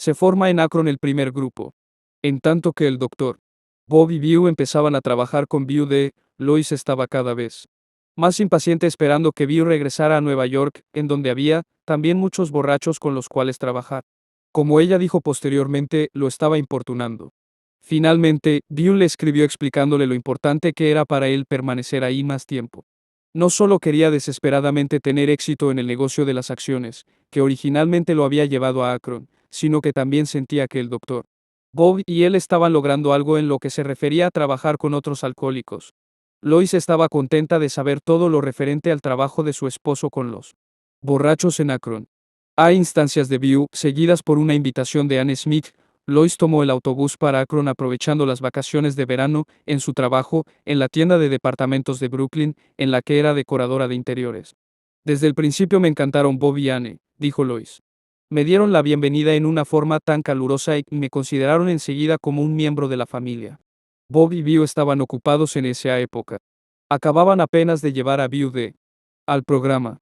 Se forma en Akron el primer grupo. En tanto que el Dr. Bob y Beau empezaban a trabajar con Beau Lois estaba cada vez más impaciente esperando que Beau regresara a Nueva York, en donde había, también muchos borrachos con los cuales trabajar. Como ella dijo posteriormente, lo estaba importunando. Finalmente, Beau le escribió explicándole lo importante que era para él permanecer ahí más tiempo. No solo quería desesperadamente tener éxito en el negocio de las acciones, que originalmente lo había llevado a Akron, sino que también sentía que el Dr. Bob y él estaban logrando algo en lo que se refería a trabajar con otros alcohólicos. Lois estaba contenta de saber todo lo referente al trabajo de su esposo con los borrachos en Akron. A instancias de Beau, seguidas por una invitación de Anne Smith, Lois tomó el autobús para Akron aprovechando las vacaciones de verano en su trabajo en la tienda de departamentos de Brooklyn, en la que era decoradora de interiores. Desde el principio me encantaron Bob y Anne, dijo Lois. Me dieron la bienvenida en una forma tan calurosa y me consideraron enseguida como un miembro de la familia. Bob y Beau estaban ocupados en esa época. Acababan apenas de llevar a Beau al programa.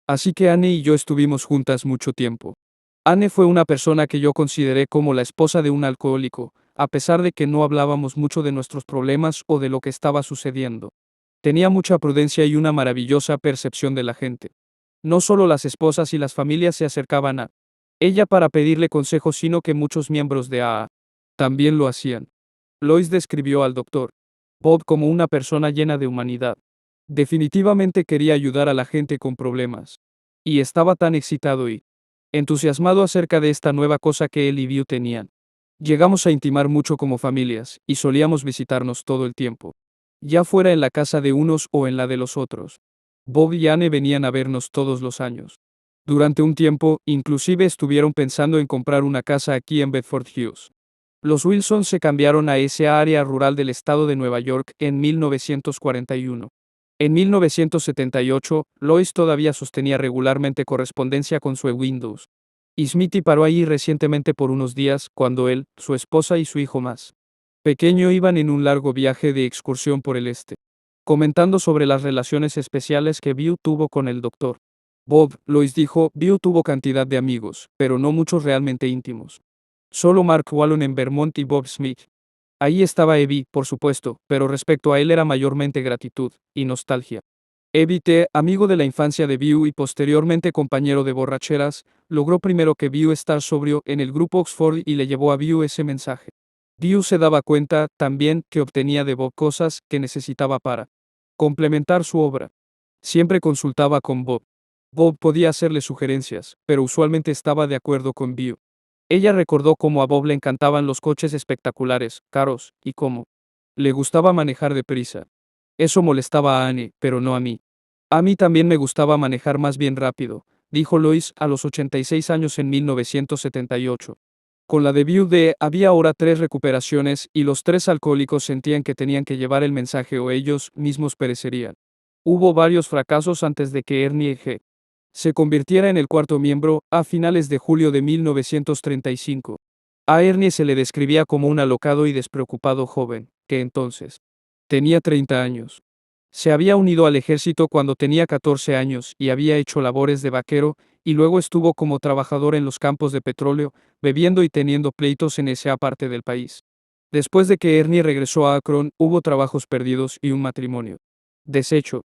Así que Anne y yo estuvimos juntas mucho tiempo. Anne fue una persona que yo consideré como la esposa de un alcohólico, a pesar de que no hablábamos mucho de nuestros problemas o de lo que estaba sucediendo. Tenía mucha prudencia y una maravillosa percepción de la gente. No solo las esposas y las familias se acercaban a ella para pedirle consejos, sino que muchos miembros de AA también lo hacían. Lois describió al Dr. Bob como una persona llena de humanidad. Definitivamente quería ayudar a la gente con problemas. Y estaba tan excitado y entusiasmado acerca de esta nueva cosa que él y Beau tenían. Llegamos a intimar mucho como familias, y solíamos visitarnos todo el tiempo. Ya fuera en la casa de unos o en la de los otros. Bob y Anne venían a vernos todos los años. Durante un tiempo, inclusive estuvieron pensando en comprar una casa aquí en Bedford Hills. Los Wilson se cambiaron a esa área rural del estado de Nueva York en 1941. En 1978, Lois todavía sostenía regularmente correspondencia con Sue Windows. Y Smithy paró allí recientemente por unos días, cuando él, su esposa y su hijo más pequeño iban en un largo viaje de excursión por el este. Comentando sobre las relaciones especiales que Beau tuvo con el Dr. Bob, Lois dijo, Beau tuvo cantidad de amigos, pero no muchos realmente íntimos. Solo Mark Wallon en Vermont y Bob Smith. Ahí estaba Evie, por supuesto, pero respecto a él era mayormente gratitud y nostalgia. Evie T., amigo de la infancia de Beau y posteriormente compañero de borracheras, logró primero que Beau estar sobrio en el grupo Oxford y le llevó a Beau ese mensaje. Beau se daba cuenta, también, que obtenía de Bob cosas que necesitaba para complementar su obra. Siempre consultaba con Bob. Bob podía hacerle sugerencias, pero usualmente estaba de acuerdo con Beau. Ella recordó cómo a Bob le encantaban los coches espectaculares, caros, y cómo le gustaba manejar deprisa. Eso molestaba a Anne, pero no a mí. A mí también me gustaba manejar más bien rápido, dijo Lois a los 86 años en 1978. Con la de Beau había ahora 3 recuperaciones y los 3 alcohólicos sentían que tenían que llevar el mensaje o ellos mismos perecerían. Hubo varios fracasos antes de que Ernie G. se convirtiera en el 4º miembro, a finales de julio de 1935. A Ernie se le describía como un alocado y despreocupado joven, que entonces tenía 30 años. Se había unido al ejército cuando tenía 14 años y había hecho labores de vaquero, y luego estuvo como trabajador en los campos de petróleo, bebiendo y teniendo pleitos en esa parte del país. Después de que Ernie regresó a Akron, hubo trabajos perdidos y un matrimonio deshecho.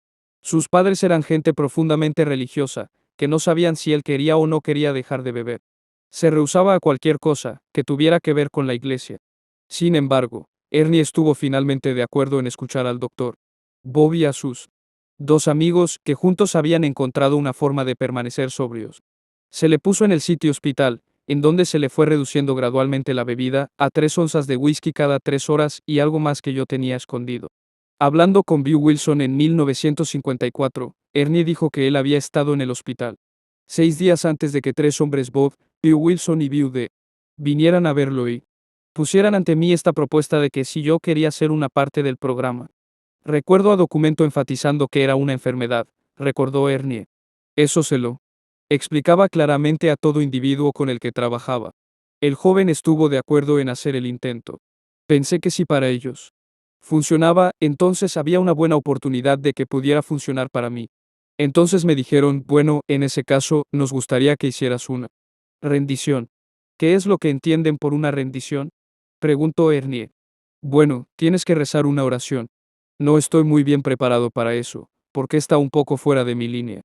Sus padres eran gente profundamente religiosa, que no sabían si él quería o no quería dejar de beber. Se rehusaba a cualquier cosa que tuviera que ver con la iglesia. Sin embargo, Ernie estuvo finalmente de acuerdo en escuchar al Dr. Bob y a sus 2 amigos, que juntos habían encontrado una forma de permanecer sobrios. Se le puso en el sitio hospital, en donde se le fue reduciendo gradualmente la bebida, a 3 onzas de whisky cada 3 horas y algo más que yo tenía escondido. Hablando con Beau Wilson en 1954, Ernie dijo que él había estado en el hospital 6 días antes de que 3 hombres Bob, Beau Wilson y Beau vinieran a verlo y pusieran ante mí esta propuesta de que si yo quería ser una parte del programa. Recuerdo a documento enfatizando que era una enfermedad, recordó Ernie. Eso se lo explicaba claramente a todo individuo con el que trabajaba. El joven estuvo de acuerdo en hacer el intento. Pensé que si para ellos funcionaba, entonces había una buena oportunidad de que pudiera funcionar para mí. Entonces me dijeron, bueno, en ese caso, nos gustaría que hicieras una rendición. ¿Qué es lo que entienden por una rendición? Preguntó Ernie. Bueno, tienes que rezar una oración. No estoy muy bien preparado para eso, porque está un poco fuera de mi línea.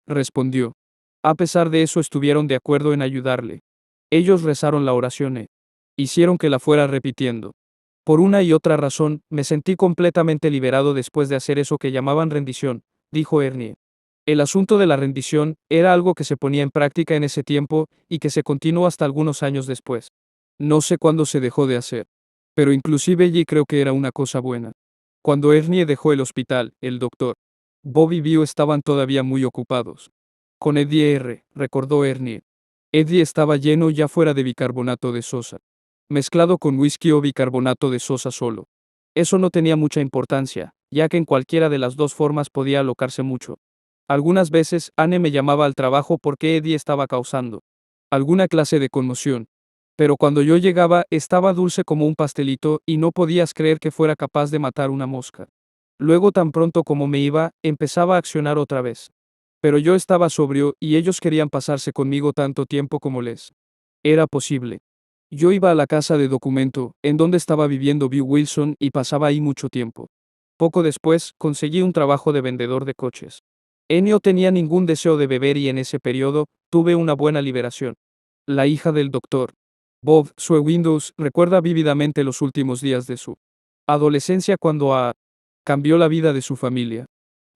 Respondió. A pesar de eso estuvieron de acuerdo en ayudarle. Ellos rezaron la oración e hicieron que la fuera repitiendo. Por una y otra razón, me sentí completamente liberado después de hacer eso que llamaban rendición, dijo Ernie. El asunto de la rendición era algo que se ponía en práctica en ese tiempo y que se continuó hasta algunos años después. No sé cuándo se dejó de hacer. Pero inclusive allí creo que era una cosa buena. Cuando Ernie dejó el hospital, el doctor Bob y Beau estaban todavía muy ocupados. Con Eddie recordó Ernie. Eddie estaba lleno ya fuera de bicarbonato de sosa, mezclado con whisky o bicarbonato de sosa solo. Eso no tenía mucha importancia, ya que en cualquiera de las dos formas podía alocarse mucho. Algunas veces Anne me llamaba al trabajo porque Eddie estaba causando alguna clase de conmoción. Pero cuando yo llegaba estaba dulce como un pastelito y no podías creer que fuera capaz de matar una mosca. Luego tan pronto como me iba, empezaba a accionar otra vez. Pero yo estaba sobrio y ellos querían pasarse conmigo tanto tiempo como les era posible. Yo iba a la casa de documento, en donde estaba viviendo Beau Wilson y pasaba ahí mucho tiempo. Poco después, conseguí un trabajo de vendedor de coches. No tenía ningún deseo de beber y en ese periodo, tuve una buena liberación. La hija del doctor Bob, Sue Windows, recuerda vívidamente los últimos días de su adolescencia cuando cambió la vida de su familia.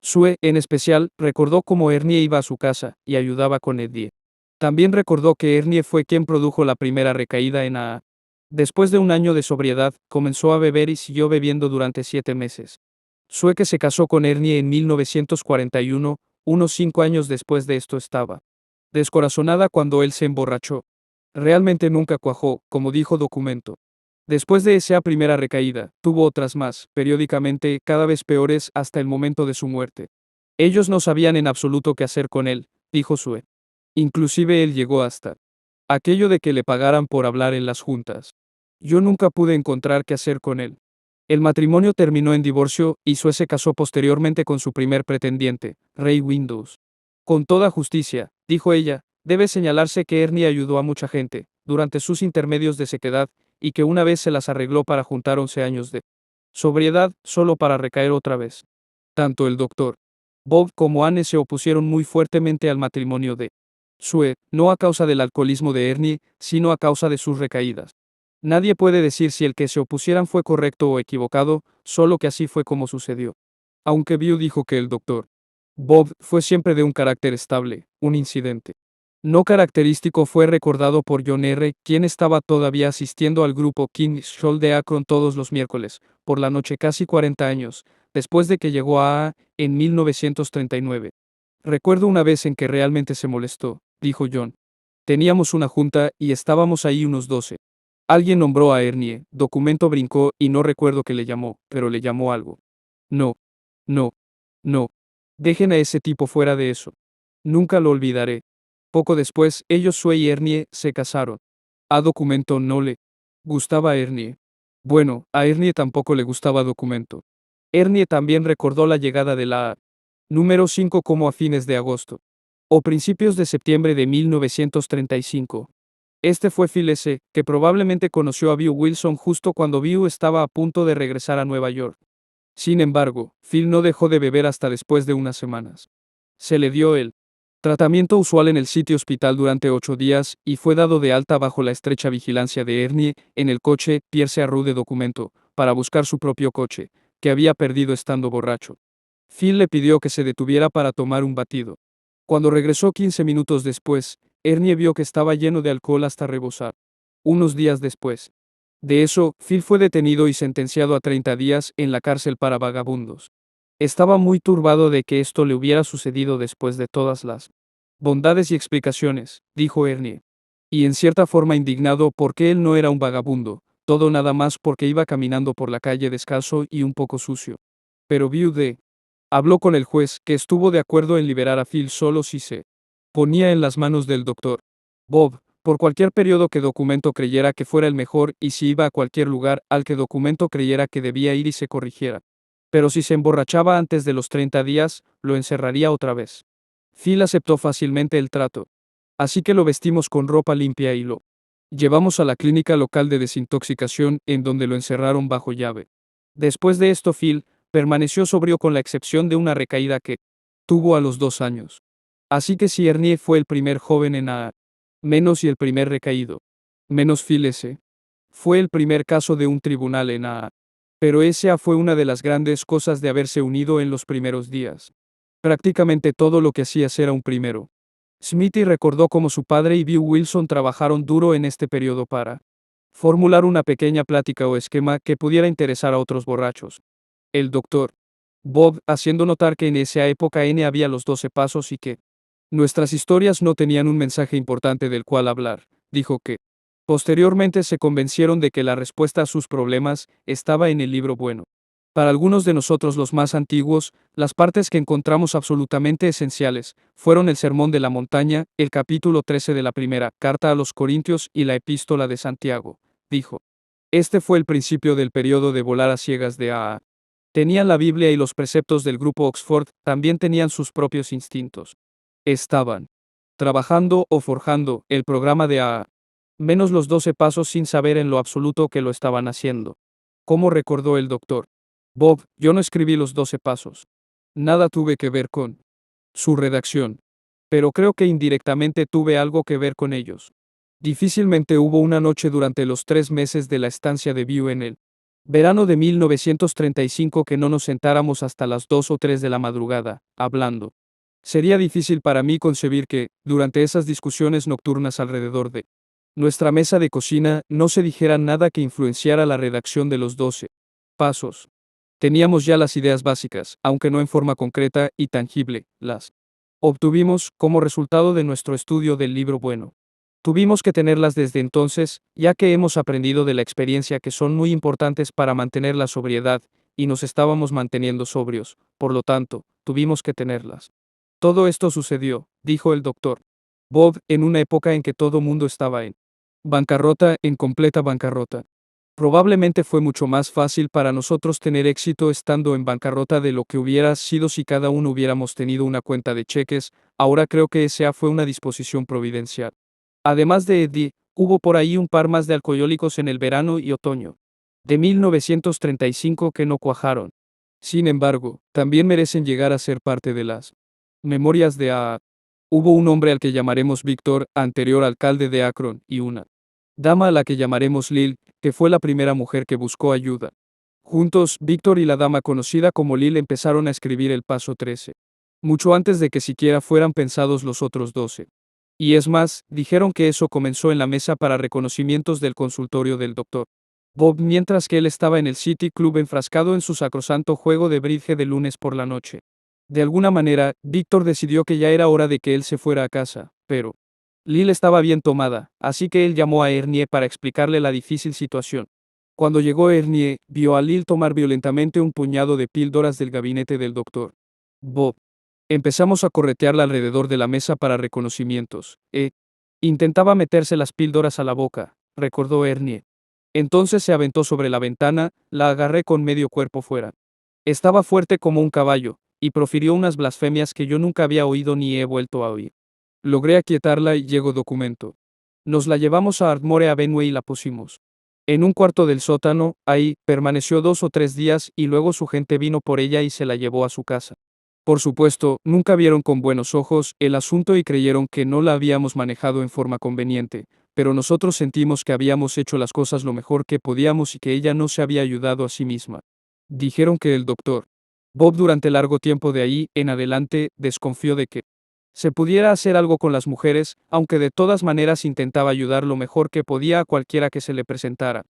Sue, en especial, recordó cómo Ernie iba a su casa y ayudaba con Eddie. También recordó que Ernie fue quien produjo la primera recaída en AA. Después de un año de sobriedad, comenzó a beber y siguió bebiendo durante 7 meses. Sue, que se casó con Ernie en 1941, unos 5 años después de esto, estaba descorazonada cuando él se emborrachó. Realmente nunca cuajó, como dijo documento. Después de esa primera recaída, tuvo otras más, periódicamente, cada vez peores, hasta el momento de su muerte. Ellos no sabían en absoluto qué hacer con él, dijo Sue. Inclusive él llegó hasta aquello de que le pagaran por hablar en las juntas. Yo nunca pude encontrar qué hacer con él. El matrimonio terminó en divorcio, y Sue se casó posteriormente con su primer pretendiente, Ray Windows. Con toda justicia, dijo ella, debe señalarse que Ernie ayudó a mucha gente, durante sus intermedios de sequedad, y que una vez se las arregló para juntar 11 años de sobriedad, solo para recaer otra vez. Tanto el doctor Bob como Anne se opusieron muy fuertemente al matrimonio de Sue, no a causa del alcoholismo de Ernie, sino a causa de sus recaídas. Nadie puede decir si el que se opusieran fue correcto o equivocado, solo que así fue como sucedió. Aunque Beau dijo que el doctor Bob fue siempre de un carácter estable, un incidente no característico fue recordado por John quien estaba todavía asistiendo al grupo King's Shoal de Akron todos los miércoles, por la noche casi 40 años, después de que llegó a en 1939. Recuerdo una vez en que realmente se molestó, dijo John. Teníamos una junta y estábamos ahí unos 12. Alguien nombró a Ernie, documento brincó y no recuerdo qué le llamó, pero le llamó algo. No, no, no. Dejen a ese tipo fuera de eso. Nunca lo olvidaré. Poco después, ellos Sue y Ernie se casaron. A documento no le gustaba a Ernie. Bueno, a Ernie tampoco le gustaba documento. Ernie también recordó la llegada de la número 5 como a fines de agosto o principios de septiembre de 1935. Este fue Phil S., que probablemente conoció a Beau Wilson justo cuando Beau estaba a punto de regresar a Nueva York. Sin embargo, Phil no dejó de beber hasta después de unas semanas. Se le dio el tratamiento usual en el sitio hospital durante 8 días, y fue dado de alta bajo la estrecha vigilancia de Ernie, en el coche Pierce Arrow de documento, para buscar su propio coche, que había perdido estando borracho. Phil le pidió que se detuviera para tomar un batido. Cuando regresó 15 minutos después, Ernie vio que estaba lleno de alcohol hasta rebosar. Unos días después de eso, Phil fue detenido y sentenciado a 30 días en la cárcel para vagabundos. Estaba muy turbado de que esto le hubiera sucedido después de todas las bondades y explicaciones, dijo Ernie. Y en cierta forma indignado porque él no era un vagabundo, todo nada más porque iba caminando por la calle descalzo y un poco sucio. Pero viude habló con el juez, que estuvo de acuerdo en liberar a Phil solo si se ponía en las manos del doctor Bob, por cualquier periodo que documento creyera que fuera el mejor y si iba a cualquier lugar al que documento creyera que debía ir y se corrigiera. Pero si se emborrachaba antes de los 30 días, lo encerraría otra vez. Phil aceptó fácilmente el trato. Así que lo vestimos con ropa limpia y lo Llevamos a la clínica local de desintoxicación, en donde lo encerraron bajo llave. Después de esto, Phil permaneció sobrio con la excepción de una recaída que tuvo a los 2 años. Así que si Ernie fue el primer joven en AA, menos y el primer recaído, menos Phil S. Fue el primer caso de un tribunal en AA. Pero esa fue una de las grandes cosas de haberse unido en los primeros días. Prácticamente todo lo que hacías era un primero. Smithy recordó cómo su padre y Bill Wilson trabajaron duro en este periodo para formular una pequeña plática o esquema que pudiera interesar a otros borrachos. El doctor Bob, haciendo notar que en esa época N había los 12 pasos y que nuestras historias no tenían un mensaje importante del cual hablar, dijo que posteriormente se convencieron de que la respuesta a sus problemas estaba en el libro bueno. Para algunos de nosotros los más antiguos, las partes que encontramos absolutamente esenciales fueron el Sermón de la Montaña, el capítulo 13 de la primera carta a los Corintios y la epístola de Santiago, dijo. Este fue el principio del periodo de volar a ciegas de AA. Tenían la Biblia y los preceptos del grupo Oxford, también tenían sus propios instintos. Estaban trabajando o forjando el programa de AA. Menos los 12 pasos sin saber en lo absoluto que lo estaban haciendo. Como recordó el doctor Bob, yo no escribí los 12 pasos. Nada tuve que ver con su redacción. Pero creo que indirectamente tuve algo que ver con ellos. Difícilmente hubo una noche durante los 3 meses de la estancia de View en el verano de 1935 que no nos sentáramos hasta las 2 o 3 de la madrugada, hablando. Sería difícil para mí concebir que, durante esas discusiones nocturnas alrededor de nuestra mesa de cocina, no se dijera nada que influenciara la redacción de los 12 pasos. Teníamos ya las ideas básicas, aunque no en forma concreta y tangible, las obtuvimos como resultado de nuestro estudio del libro bueno. Tuvimos que tenerlas desde entonces, ya que hemos aprendido de la experiencia que son muy importantes para mantener la sobriedad, y nos estábamos manteniendo sobrios, por lo tanto, tuvimos que tenerlas. Todo esto sucedió, dijo el doctor Bob, en una época en que todo mundo estaba en bancarrota, en completa bancarrota. Probablemente fue mucho más fácil para nosotros tener éxito estando en bancarrota de lo que hubiera sido si cada uno hubiéramos tenido una cuenta de cheques. Ahora creo que esa fue una disposición providencial. Además de Eddie, hubo por ahí un par más de alcohólicos en el verano y otoño de 1935 que no cuajaron. Sin embargo, también merecen llegar a ser parte de las memorias de AA. Hubo un hombre al que llamaremos Víctor, anterior alcalde de Akron, y una dama a la que llamaremos Lil, que fue la primera mujer que buscó ayuda. Juntos, Víctor y la dama conocida como Lil empezaron a escribir el paso 13. Mucho antes de que siquiera fueran pensados los otros 12. Y es más, dijeron que eso comenzó en la mesa para reconocimientos del consultorio del doctor Bob mientras que él estaba en el City Club enfrascado en su sacrosanto juego de bridge de lunes por la noche. De alguna manera, Víctor decidió que ya era hora de que él se fuera a casa, pero Lil estaba bien tomada, así que él llamó a Ernie para explicarle la difícil situación. Cuando llegó Ernie, vio a Lil tomar violentamente un puñado de píldoras del gabinete del doctor Bob. Empezamos a corretearla alrededor de la mesa para reconocimientos. Intentaba meterse las píldoras a la boca, recordó Ernie. Entonces se aventó sobre la ventana, la agarré con medio cuerpo fuera. Estaba fuerte como un caballo, y profirió unas blasfemias que yo nunca había oído ni he vuelto a oír. Logré aquietarla y llegó documento. Nos la llevamos a Ardmore Avenue y la pusimos en un cuarto del sótano. Ahí permaneció 2 o 3 días y luego su gente vino por ella y se la llevó a su casa. Por supuesto, nunca vieron con buenos ojos el asunto y creyeron que no la habíamos manejado en forma conveniente, pero nosotros sentimos que habíamos hecho las cosas lo mejor que podíamos y que ella no se había ayudado a sí misma. Dijeron que el doctor Bob durante largo tiempo de ahí en adelante desconfió de que se pudiera hacer algo con las mujeres, aunque de todas maneras intentaba ayudar lo mejor que podía a cualquiera que se le presentara.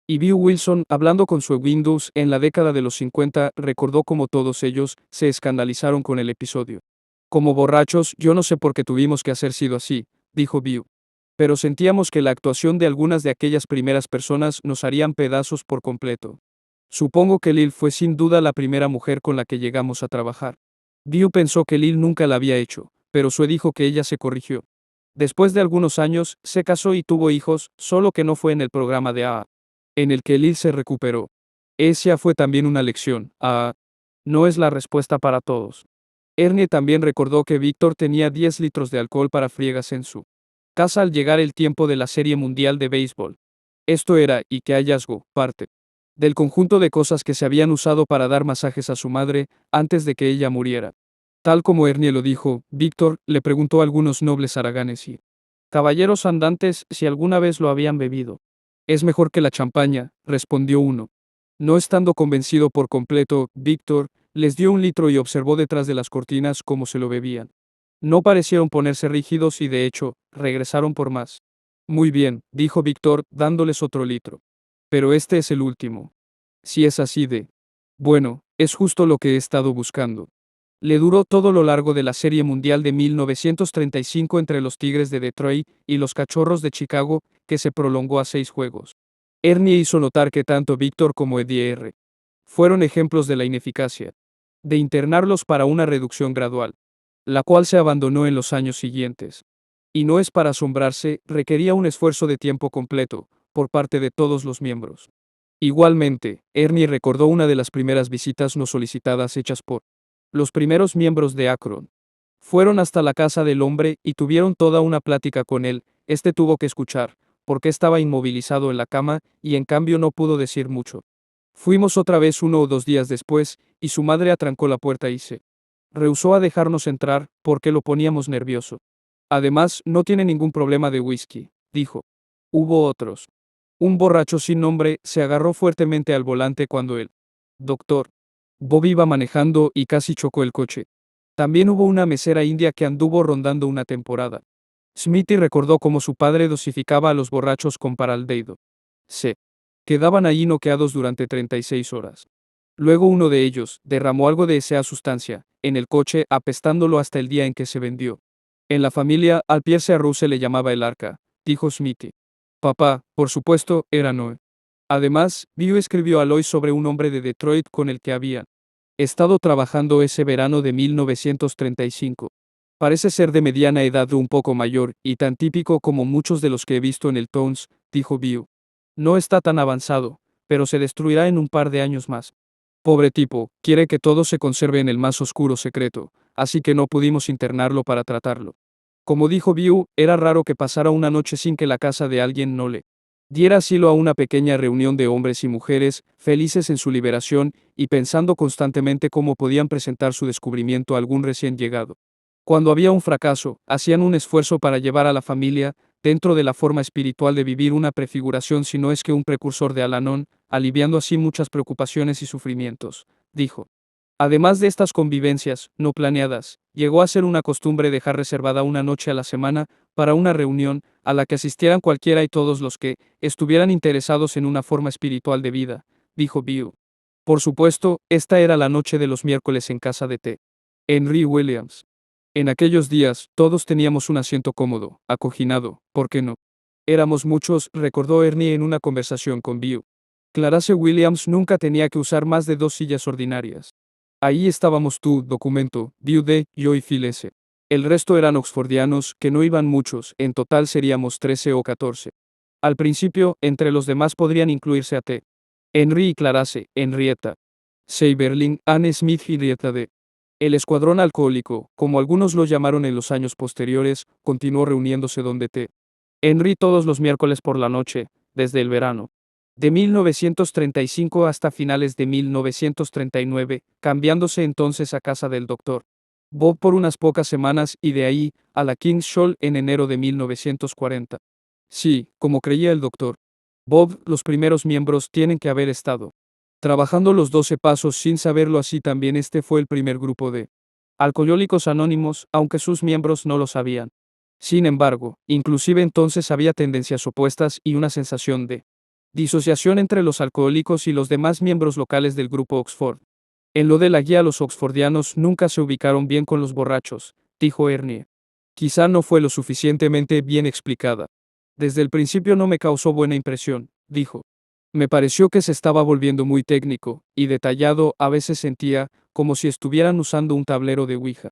Y Bill Wilson, hablando con su Windows en la década de los 50, recordó cómo todos ellos se escandalizaron con el episodio. Como borrachos, yo no sé por qué tuvimos que hacer sido así, dijo Bill. Pero sentíamos que la actuación de algunas de aquellas primeras personas nos harían pedazos por completo. Supongo que Lil fue sin duda la primera mujer con la que llegamos a trabajar. Bill pensó que Lil nunca la había hecho, pero Sue dijo que ella se corrigió. Después de algunos años, se casó y tuvo hijos, solo que no fue en el programa de AA, en el que Lil se recuperó. Esa fue también una lección. No es la respuesta para todos. Ernie también recordó que Víctor tenía 10 litros de alcohol para friegas en su casa al llegar el tiempo de la Serie Mundial de Béisbol. Esto era, y qué hallazgo, parte del conjunto de cosas que se habían usado para dar masajes a su madre, antes de que ella muriera. Tal como Ernie lo dijo, Víctor le preguntó a algunos nobles haraganes y caballeros andantes si alguna vez lo habían bebido. Es mejor que la champaña, respondió uno. No estando convencido por completo, Víctor les dio un litro y observó detrás de las cortinas cómo se lo bebían. No parecieron ponerse rígidos y de hecho, regresaron por más. Muy bien, dijo Víctor, dándoles otro litro. Pero este es el último. Si es así de... Bueno, es justo lo que he estado buscando. Le duró todo lo largo de la Serie Mundial de 1935 entre los Tigres de Detroit y los Cachorros de Chicago, que se prolongó a 6 juegos. Ernie hizo notar que tanto Víctor como Eddie R. fueron ejemplos de la ineficacia de internarlos para una reducción gradual, la cual se abandonó en los años siguientes. Y no es para asombrarse, requería un esfuerzo de tiempo completo, por parte de todos los miembros. Igualmente, Ernie recordó una de las primeras visitas no solicitadas hechas por los primeros miembros de Akron. Fueron hasta la casa del hombre y tuvieron toda una plática con él. Este tuvo que escuchar, porque estaba inmovilizado en la cama, y en cambio no pudo decir mucho. Fuimos otra vez 1 o 2 días después, y su madre atrancó la puerta y se rehusó a dejarnos entrar, porque lo poníamos nervioso. Además, no tiene ningún problema de whisky, dijo. Hubo otros. Un borracho sin nombre se agarró fuertemente al volante cuando el doctor Bob iba manejando y casi chocó el coche. También hubo una mesera india que anduvo rondando una temporada. Smithy recordó cómo su padre dosificaba a los borrachos con paraldehído. Se quedaban allí noqueados durante 36 horas. Luego uno de ellos derramó algo de esa sustancia en el coche, apestándolo hasta el día en que se vendió. En la familia, al Pierce Arrow se le llamaba el arca, dijo Smithy. Papá, por supuesto, era Noé. Además, Bio escribió a Lois sobre un hombre de Detroit con el que había estado trabajando ese verano de 1935. Parece ser de mediana edad o un poco mayor, y tan típico como muchos de los que he visto en el Towns, dijo Bio. No está tan avanzado, pero se destruirá en un par de años más. Pobre tipo, quiere que todo se conserve en el más oscuro secreto, así que no pudimos internarlo para tratarlo. Como dijo Bio, era raro que pasara una noche sin que la casa de alguien no le diera asilo a una pequeña reunión de hombres y mujeres, felices en su liberación, y pensando constantemente cómo podían presentar su descubrimiento a algún recién llegado. Cuando había un fracaso, hacían un esfuerzo para llevar a la familia, dentro de la forma espiritual de vivir, una prefiguración si no es que un precursor de Al-Anon, aliviando así muchas preocupaciones y sufrimientos, dijo. Además de estas convivencias, no planeadas, llegó a ser una costumbre dejar reservada una noche a la semana, para una reunión, a la que asistieran cualquiera y todos los que estuvieran interesados en una forma espiritual de vida, dijo Bio. Por supuesto, esta era la noche de los miércoles en casa de T. Henry Williams. En aquellos días, todos teníamos un asiento cómodo, acoginado, ¿por qué no? Éramos muchos, recordó Ernie en una conversación con Bio. Clarace Williams nunca tenía que usar más de 2 sillas ordinarias. Ahí estábamos tú, documento, Viude, yo y Phil S. El resto eran oxfordianos, que no iban muchos, en total seríamos 13 o 14. Al principio, entre los demás podrían incluirse a T. Henry y Clarace, Henrietta Seiberling, Anne Smith y Henrietta D. El escuadrón alcohólico, como algunos lo llamaron en los años posteriores, continuó reuniéndose donde T. Henry todos los miércoles por la noche, desde el verano de 1935 hasta finales de 1939, cambiándose entonces a casa del Dr. Bob por unas pocas semanas y de ahí a la King's Shoal en enero de 1940. Sí, como creía el Dr. Bob, los primeros miembros tienen que haber estado trabajando los 12 pasos sin saberlo, así también este fue el primer grupo de alcohólicos anónimos, aunque sus miembros no lo sabían. Sin embargo, inclusive entonces había tendencias opuestas y una sensación de disociación entre los alcohólicos y los demás miembros locales del grupo Oxford. En lo de la guía, los oxfordianos nunca se ubicaron bien con los borrachos, dijo Ernie. Quizá no fue lo suficientemente bien explicada. Desde el principio no me causó buena impresión, dijo. Me pareció que se estaba volviendo muy técnico y detallado, a veces sentía como si estuvieran usando un tablero de Ouija.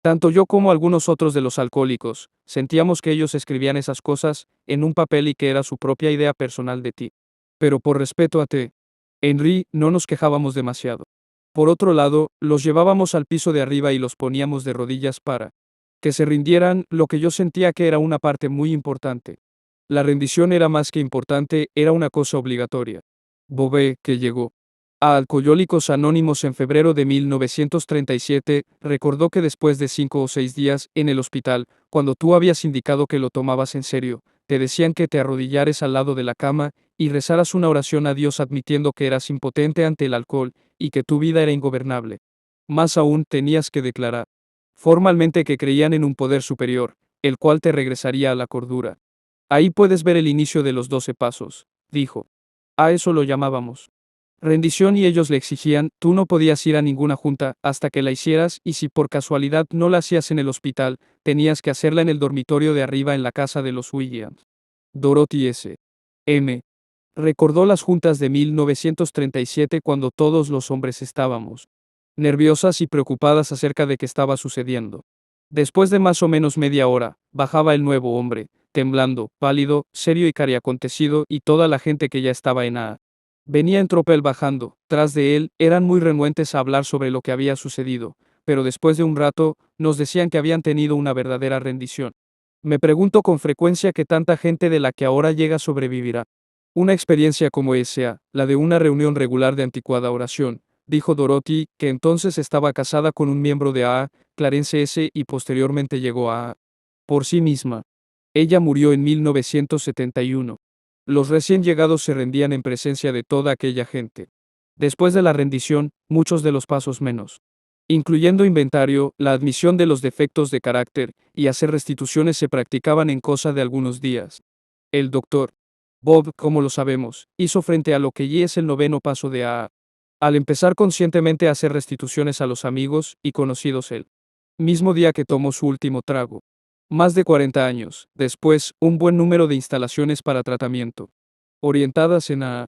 Tanto yo como algunos otros de los alcohólicos, sentíamos que ellos escribían esas cosas en un papel y que era su propia idea personal de ti. Pero por respeto a T. Henry, no nos quejábamos demasiado. Por otro lado, los llevábamos al piso de arriba y los poníamos de rodillas para Que se rindieran, lo que yo sentía que era una parte muy importante. La rendición era más que importante, era una cosa obligatoria. Bové, que llegó a Alcohólicos Anónimos en febrero de 1937, recordó que después de 5 o 6 días en el hospital, cuando tú habías indicado que lo tomabas en serio, te decían que te arrodillares al lado de la cama y rezaras una oración a Dios admitiendo que eras impotente ante el alcohol y que tu vida era ingobernable. Más aún, tenías que declarar formalmente que creían en un poder superior, el cual te regresaría a la cordura. Ahí puedes ver el inicio de los 12 pasos, dijo. A eso lo llamábamos rendición y ellos le exigían, tú no podías ir a ninguna junta hasta que la hicieras y si por casualidad no la hacías en el hospital, tenías que hacerla en el dormitorio de arriba en la casa de los Williams. Dorothy S. M. recordó las juntas de 1937 cuando todos los hombres estábamos nerviosas y preocupadas acerca de qué estaba sucediendo. Después de más o menos media hora, bajaba el nuevo hombre, temblando, pálido, serio y cariacontecido, y toda la gente que ya estaba en A. Venía en tropel bajando, tras de él, eran muy renuentes a hablar sobre lo que había sucedido, pero después de un rato, nos decían que habían tenido una verdadera rendición. Me pregunto con frecuencia qué tanta gente de la que ahora llega sobrevivirá. Una experiencia como esa, la de una reunión regular de anticuada oración, dijo Dorothy, que entonces estaba casada con un miembro de AA, Clarence S. y posteriormente llegó a AA. Por sí misma. Ella murió en 1971. Los recién llegados se rendían en presencia de toda aquella gente. Después de la rendición, muchos de los pasos menos, incluyendo inventario, la admisión de los defectos de carácter, y hacer restituciones se practicaban en cosa de algunos días. El doctor Bob, como lo sabemos, hizo frente a lo que ya es el noveno paso de AA. Al empezar conscientemente a hacer restituciones a los amigos y conocidos el mismo día que tomó su último trago. Más de 40 años, después, un buen número de instalaciones para tratamiento, orientadas en AA,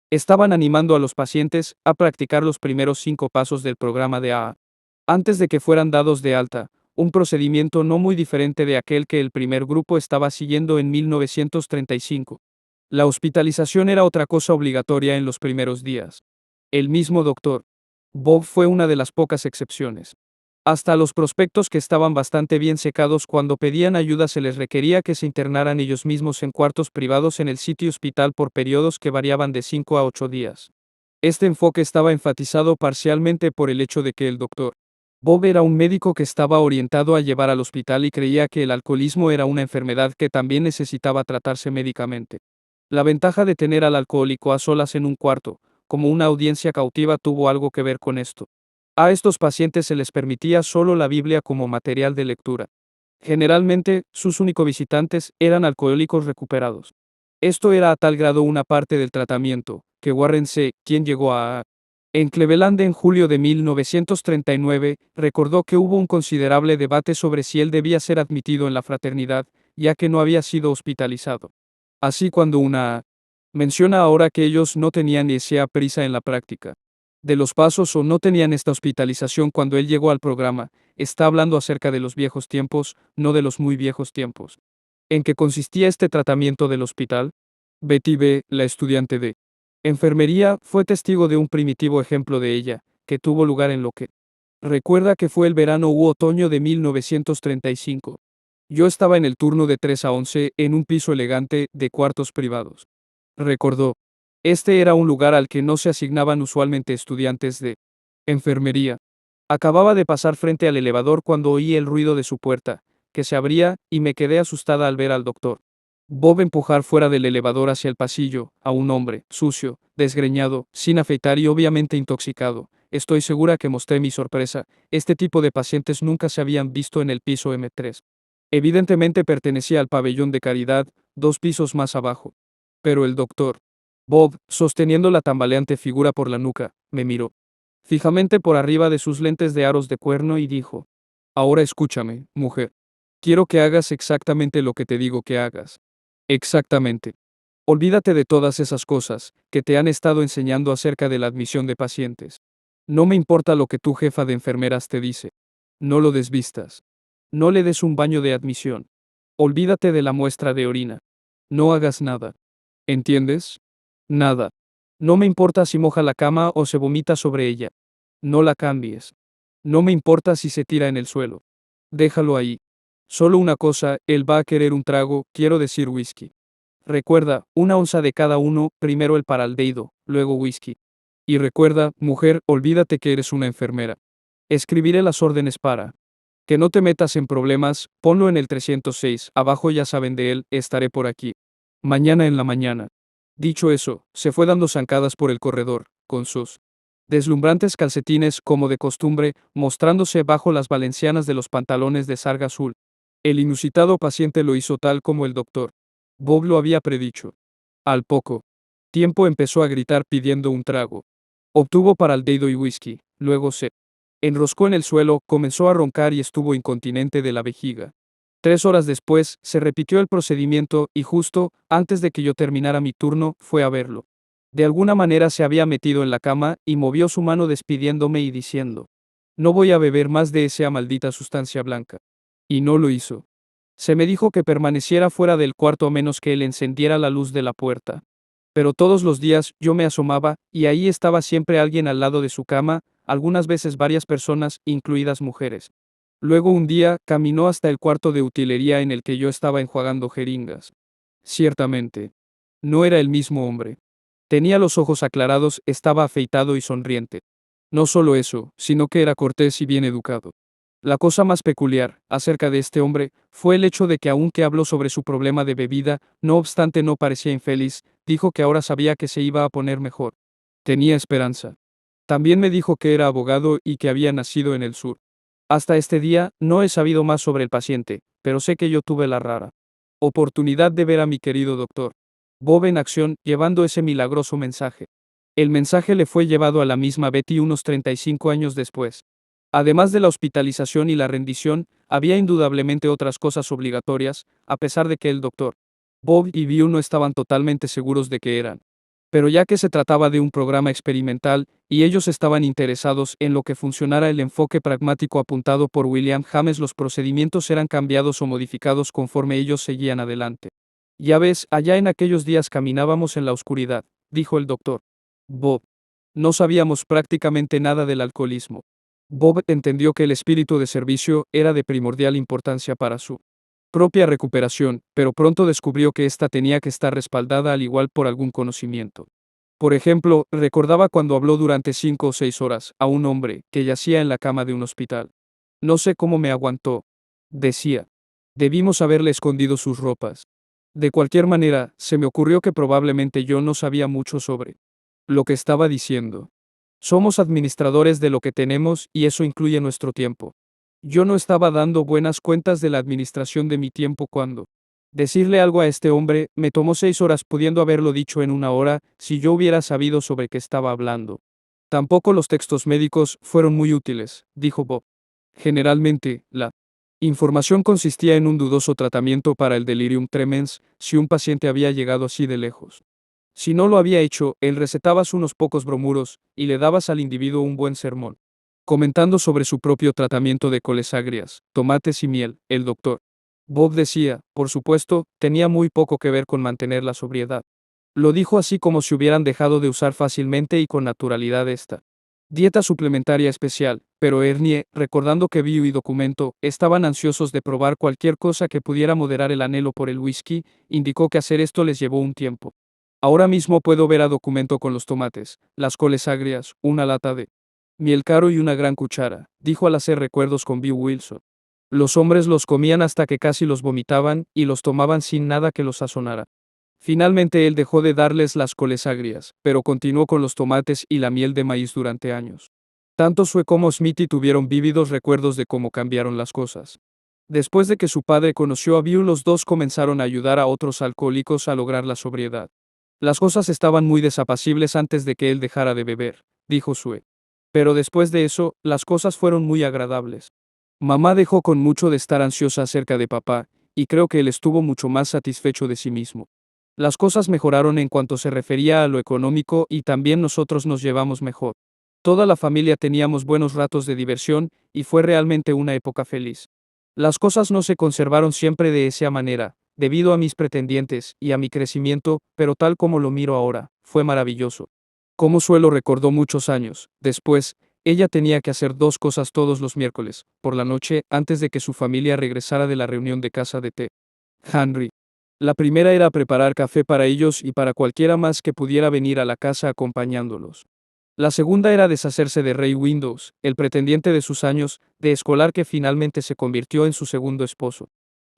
estaban animando a los pacientes a practicar los primeros 5 pasos del programa de AA. Antes de que fueran dados de alta, un procedimiento no muy diferente de aquel que el primer grupo estaba siguiendo en 1935. La hospitalización era otra cosa obligatoria en los primeros días. El mismo doctor Bob fue una de las pocas excepciones. Hasta los prospectos que estaban bastante bien secados cuando pedían ayuda se les requería que se internaran ellos mismos en cuartos privados en el sitio hospital por periodos que variaban de 5 a 8 días. Este enfoque estaba enfatizado parcialmente por el hecho de que el doctor Bob era un médico que estaba orientado a llevar al hospital y creía que el alcoholismo era una enfermedad que también necesitaba tratarse médicamente. La ventaja de tener al alcohólico a solas en un cuarto, como una audiencia cautiva, tuvo algo que ver con esto. A estos pacientes se les permitía solo la Biblia como material de lectura. Generalmente, sus únicos visitantes eran alcohólicos recuperados. Esto era a tal grado una parte del tratamiento, que Warren C., quien llegó a en Cleveland en julio de 1939, recordó que hubo un considerable debate sobre si él debía ser admitido en la fraternidad, ya que no había sido hospitalizado. Así cuando una menciona ahora que ellos no tenían esa prisa en la práctica de los pasos o no tenían esta hospitalización cuando él llegó al programa, está hablando acerca de los viejos tiempos, no de los muy viejos tiempos. ¿En qué consistía este tratamiento del hospital? Betty B., la estudiante de enfermería, fue testigo de un primitivo ejemplo de ella, que tuvo lugar en lo que recuerda que fue el verano u otoño de 1935. Yo estaba en el turno de 3 a 11 en un piso elegante de cuartos privados. Recordó. Este era un lugar al que no se asignaban usualmente estudiantes de enfermería. Acababa de pasar frente al elevador cuando oí el ruido de su puerta, que se abría, y me quedé asustada al ver al doctor Bob empujar fuera del elevador hacia el pasillo, a un hombre, sucio, desgreñado, sin afeitar y obviamente intoxicado. Estoy segura que mostré mi sorpresa, este tipo de pacientes nunca se habían visto en el piso M3. Evidentemente pertenecía al pabellón de caridad, 2 pisos más abajo. Pero el doctor Bob, sosteniendo la tambaleante figura por la nuca, me miró fijamente por arriba de sus lentes de aros de cuerno y dijo: Ahora escúchame, mujer. Quiero que hagas exactamente lo que te digo que hagas. Exactamente. Olvídate de todas esas cosas que te han estado enseñando acerca de la admisión de pacientes. No me importa lo que tu jefa de enfermeras te dice. No lo desvistas. No le des un baño de admisión. Olvídate de la muestra de orina. No hagas nada. ¿Entiendes? Nada. No me importa si moja la cama o se vomita sobre ella. No la cambies. No me importa si se tira en el suelo. Déjalo ahí. Solo una cosa, él va a querer un trago, quiero decir whisky. Recuerda, 1 onza de cada uno, primero el paraldehído, luego whisky. Y recuerda, mujer, olvídate que eres una enfermera. Escribiré las órdenes para que no te metas en problemas, ponlo en el 306, abajo ya saben de él, estaré por aquí. Mañana en la mañana. Dicho eso, se fue dando zancadas por el corredor, con sus deslumbrantes calcetines como de costumbre, mostrándose bajo las valencianas de los pantalones de sarga azul. El inusitado paciente lo hizo tal como el doctor Bob lo había predicho. Al poco tiempo empezó a gritar pidiendo un trago. Obtuvo paraldehído y whisky, luego se enroscó en el suelo, comenzó a roncar y estuvo incontinente de la vejiga. 3 horas después, se repitió el procedimiento y justo, antes de que yo terminara mi turno, fue a verlo. De alguna manera se había metido en la cama y movió su mano despidiéndome y diciendo: no voy a beber más de esa maldita sustancia blanca. Y no lo hizo. Se me dijo que permaneciera fuera del cuarto a menos que él encendiera la luz de la puerta. Pero todos los días yo me asomaba, y ahí estaba siempre alguien al lado de su cama, algunas veces varias personas, incluidas mujeres. Luego un día, caminó hasta el cuarto de utilería en el que yo estaba enjuagando jeringas. Ciertamente. No era el mismo hombre. Tenía los ojos aclarados, estaba afeitado y sonriente. No solo eso, sino que era cortés y bien educado. La cosa más peculiar, acerca de este hombre, fue el hecho de que aunque habló sobre su problema de bebida, no obstante no parecía infeliz, dijo que ahora sabía que se iba a poner mejor. Tenía esperanza. También me dijo que era abogado y que había nacido en el sur. Hasta este día, no he sabido más sobre el paciente, pero sé que yo tuve la rara oportunidad de ver a mi querido doctor Bob en acción, llevando ese milagroso mensaje. El mensaje le fue llevado a la misma Betty unos 35 años después. Además de la hospitalización y la rendición, había indudablemente otras cosas obligatorias, a pesar de que el doctor Bob y Beau no estaban totalmente seguros de que eran. Pero ya que se trataba de un programa experimental, y ellos estaban interesados en lo que funcionara el enfoque pragmático apuntado por William James, los procedimientos eran cambiados o modificados conforme ellos seguían adelante. Ya ves, allá en aquellos días caminábamos en la oscuridad, dijo el doctor Bob. No sabíamos prácticamente nada del alcoholismo. Bob entendió que el espíritu de servicio era de primordial importancia para su propia recuperación, pero pronto descubrió que ésta tenía que estar respaldada al igual por algún conocimiento. Por ejemplo, recordaba cuando habló durante 5 o 6 horas a un hombre que yacía en la cama de un hospital. No sé cómo me aguantó, decía. Debimos haberle escondido sus ropas. De cualquier manera, se me ocurrió que probablemente yo no sabía mucho sobre lo que estaba diciendo. Somos administradores de lo que tenemos y eso incluye nuestro tiempo. Yo no estaba dando buenas cuentas de la administración de mi tiempo cuando decirle algo a este hombre me tomó 6 horas pudiendo haberlo dicho en 1 hora si yo hubiera sabido sobre qué estaba hablando. Tampoco los textos médicos fueron muy útiles, dijo Bob. Generalmente, la información consistía en un dudoso tratamiento para el delirium tremens, si un paciente había llegado así de lejos. Si no lo había hecho, él recetabas unos pocos bromuros, y le dabas al individuo un buen sermón. Comentando sobre su propio tratamiento de coles agrias, tomates y miel, el doctor Bob decía, por supuesto, tenía muy poco que ver con mantener la sobriedad. Lo dijo así como si hubieran dejado de usar fácilmente y con naturalidad esta dieta suplementaria especial, pero Ernie, recordando que Bio y Documento estaban ansiosos de probar cualquier cosa que pudiera moderar el anhelo por el whisky, indicó que hacer esto les llevó un tiempo. Ahora mismo puedo ver a Documento con los tomates, las coles agrias, una lata de miel caro y una gran cuchara, dijo al hacer recuerdos con Bill Wilson. Los hombres los comían hasta que casi los vomitaban y los tomaban sin nada que los sazonara. Finalmente él dejó de darles las coles agrias, pero continuó con los tomates y la miel de maíz durante años. Tanto Sue como Smithy tuvieron vívidos recuerdos de cómo cambiaron las cosas. Después de que su padre conoció a Bill, los dos comenzaron a ayudar a otros alcohólicos a lograr la sobriedad. Las cosas estaban muy desapacibles antes de que él dejara de beber, dijo Sue. Pero después de eso, las cosas fueron muy agradables. Mamá dejó con mucho de estar ansiosa acerca de papá, y creo que él estuvo mucho más satisfecho de sí mismo. Las cosas mejoraron en cuanto se refería a lo económico y también nosotros nos llevamos mejor. Toda la familia teníamos buenos ratos de diversión, y fue realmente una época feliz. Las cosas no se conservaron siempre de esa manera, debido a mis pretendientes y a mi crecimiento, pero tal como lo miro ahora, fue maravilloso. Como Suelo recordó muchos años después, Ella tenía que hacer dos cosas todos los miércoles, por la noche, antes de que su familia regresara de la reunión de casa de té. Henry. La primera era preparar café para ellos y para cualquiera más que pudiera venir a la casa acompañándolos. La segunda era deshacerse de Ray Windows, el pretendiente de sus años de escolar que finalmente se convirtió en su segundo esposo.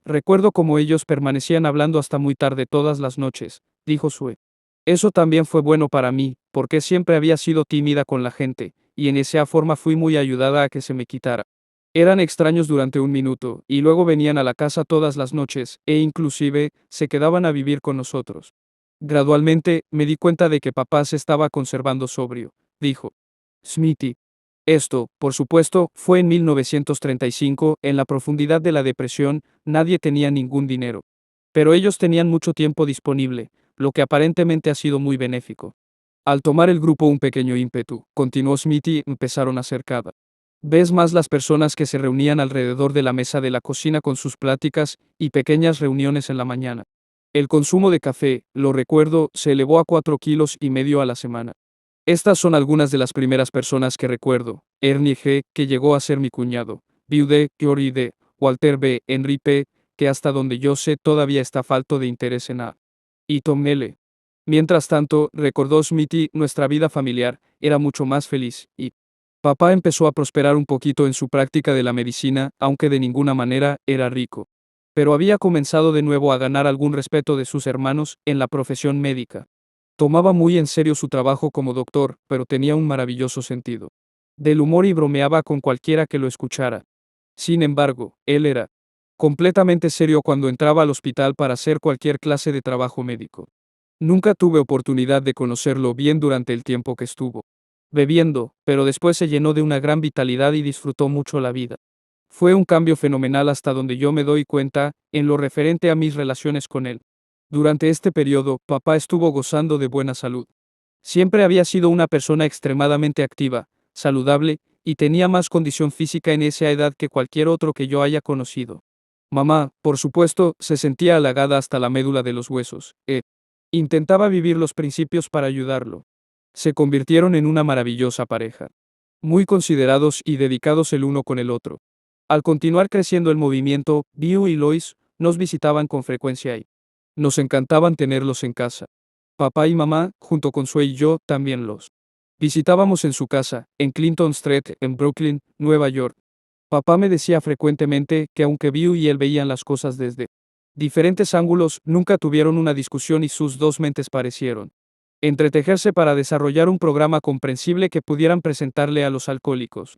Recuerdo cómo ellos permanecían hablando hasta muy tarde todas las noches, dijo Sue. Eso también fue bueno para mí, porque siempre había sido tímida con la gente, y en esa forma fui muy ayudada a que se me quitara. Eran extraños durante un minuto, y luego venían a la casa todas las noches, e inclusive, se quedaban a vivir con nosotros. Gradualmente, me di cuenta de que papá se estaba conservando sobrio, dijo Smithy. Esto, por supuesto, fue en 1935, en la profundidad de la depresión, nadie tenía ningún dinero. Pero ellos tenían mucho tiempo disponible, lo que aparentemente ha sido muy benéfico. Al tomar el grupo un pequeño ímpetu, continuó Smithy, empezaron a ser cada vez más las personas que se reunían alrededor de la mesa de la cocina con sus pláticas y pequeñas reuniones en la mañana. El consumo de café, lo recuerdo, se elevó a 4,5 kilos a la semana. Estas son algunas de las primeras personas que recuerdo: Ernie G., que llegó a ser mi cuñado, Bill D., Jory D., Walter B., Henry P., que hasta donde yo sé todavía está falto de interés en A. y Tom L. Mientras tanto, recordó Smithy, nuestra vida familiar era mucho más feliz, y papá empezó a prosperar un poquito en su práctica de la medicina, aunque de ninguna manera era rico. Pero había comenzado de nuevo a ganar algún respeto de sus hermanos en la profesión médica. Tomaba muy en serio su trabajo como doctor, pero tenía un maravilloso sentido del humor y bromeaba con cualquiera que lo escuchara. Sin embargo, él era completamente serio cuando entraba al hospital para hacer cualquier clase de trabajo médico. Nunca tuve oportunidad de conocerlo bien durante el tiempo que estuvo bebiendo, pero después se llenó de una gran vitalidad y disfrutó mucho la vida. Fue un cambio fenomenal hasta donde yo me doy cuenta, en lo referente a mis relaciones con él. Durante este periodo, papá estuvo gozando de buena salud. Siempre había sido una persona extremadamente activa, saludable, y tenía más condición física en esa edad que cualquier otro que yo haya conocido. Mamá, por supuesto, se sentía halagada hasta la médula de los huesos. Intentaba vivir los principios para ayudarlo. Se convirtieron en una maravillosa pareja. Muy considerados y dedicados el uno con el otro. Al continuar creciendo el movimiento, Bill y Lois nos visitaban con frecuencia y nos encantaban tenerlos en casa. Papá y mamá, junto con Sue y yo, también los visitábamos en su casa, en Clinton Street, en Brooklyn, Nueva York. Papá me decía frecuentemente que aunque Bill y él veían las cosas desde diferentes ángulos, nunca tuvieron una discusión y sus dos mentes parecieron entretejerse para desarrollar un programa comprensible que pudieran presentarle a los alcohólicos.